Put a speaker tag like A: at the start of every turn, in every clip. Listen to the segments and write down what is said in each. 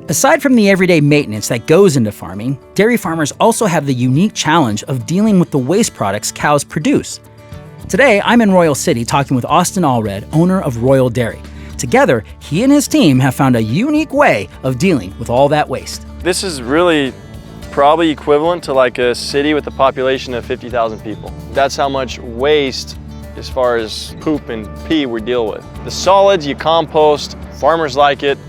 A: Aside from the everyday maintenance that goes into farming, dairy farmers also have the unique challenge of dealing with the waste products cows produce. Today, I'm in Royal City talking with Austin Allred, owner of Royal Dairy. Together, he and his team have found a unique way of dealing with all that waste.
B: This is really probably equivalent to like a city with a population of 50,000 people. That's how much waste as far as poop and pee we deal with. The solids you compost, farmers like it,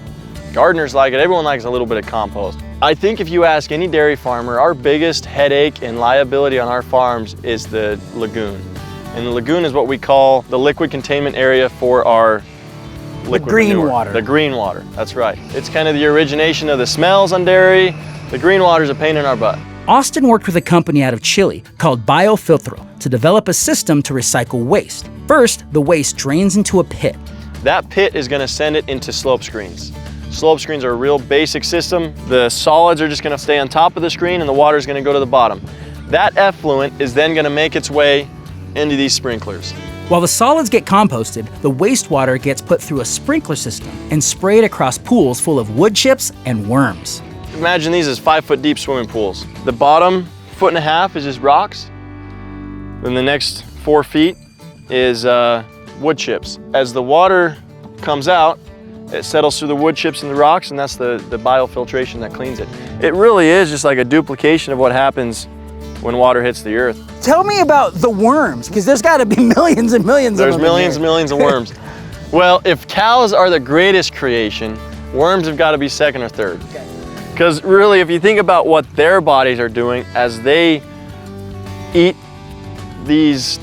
B: gardeners like it, everyone likes a little bit of compost. I think if you ask any dairy farmer, our biggest headache and liability on our farms is the lagoon. And the lagoon is what we call the liquid containment area for our liquid
A: green
B: manure.
A: water.
B: The green water, that's right. It's kind of the origination of the smells on dairy. The green water is a pain in our butt.
A: Austin worked with a company out of Chile called Biofiltro to develop a system to recycle waste. First, the waste drains into a pit.
B: That pit is going to send it into slope screens. Slope screens are a real basic system. The solids are just going to stay on top of the screen and the water is going to go to the bottom. That effluent is then going to make its way into these sprinklers.
A: While the solids get composted, the wastewater gets put through a sprinkler system and sprayed across pools full of wood chips and worms.
B: Imagine these as 5-foot deep swimming pools. The bottom 1.5 feet is just rocks. Then the next 4 feet is wood chips. As the water comes out, it settles through the wood chips and the rocks, and that's the biofiltration that cleans it. It really is just like a duplication of what happens when water hits the earth.
A: Tell me about the worms, because there's got to be millions and millions of them.
B: There's millions and millions of worms. Well, if cows are the greatest creation, worms have got to be second or third. Because really, if you think about what their bodies are doing as they eat these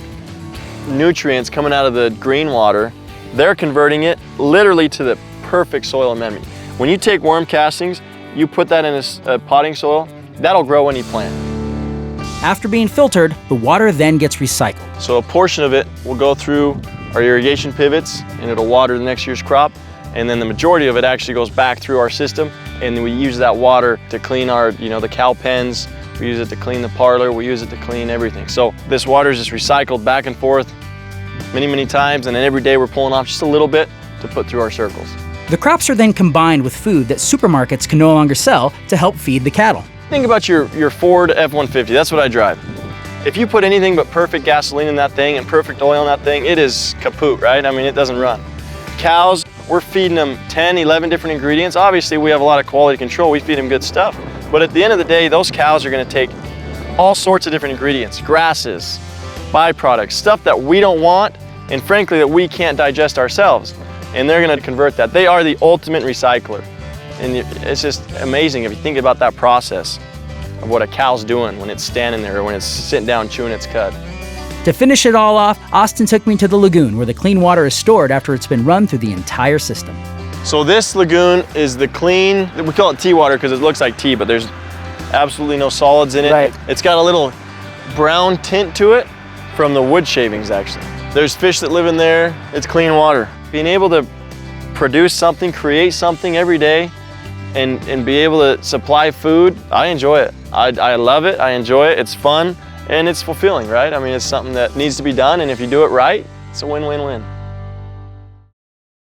B: nutrients coming out of the green water, they're converting it literally to the perfect soil amendment. When you take worm castings, you put that in a potting soil, that'll grow any plant.
A: After being filtered, the water then gets recycled.
B: So a portion of it will go through our irrigation pivots and it'll water the next year's crop. And then the majority of it actually goes back through our system, and then we use that water to clean our, the cow pens. We use it to clean the parlor. We use it to clean everything. So this water is just recycled back and forth many, many times, and then every day we're pulling off just a little bit to put through our circles.
A: The crops are then combined with food that supermarkets can no longer sell to help feed the cattle.
B: Think about your Ford F-150. That's what I drive. If you put anything but perfect gasoline in that thing and perfect oil in that thing, it is kaput, right? I mean, it doesn't run. Cows, we're feeding them 10, 11 different ingredients. Obviously, we have a lot of quality control. We feed them good stuff. But at the end of the day, those cows are going to take all sorts of different ingredients, grasses, byproducts, stuff that we don't want, and frankly, that we can't digest ourselves. And they're going to convert that. They are the ultimate recycler. And it's just amazing if you think about that process of what a cow's doing when it's standing there or when it's sitting down chewing its cud.
A: To finish it all off, Austin took me to the lagoon where the clean water is stored after it's been run through the entire system.
B: So this lagoon is the clean, we call it tea water because it looks like tea, but there's absolutely no solids in it.
A: Right.
B: It's got a little brown tint to it from the wood shavings, actually. There's fish that live in there. It's clean water. Being able to produce something, create something every day, and be able to supply food, I enjoy it. I love it, I enjoy it, it's fun, and it's fulfilling, right? I mean, it's something that needs to be done, and if you do it right, it's a win-win-win.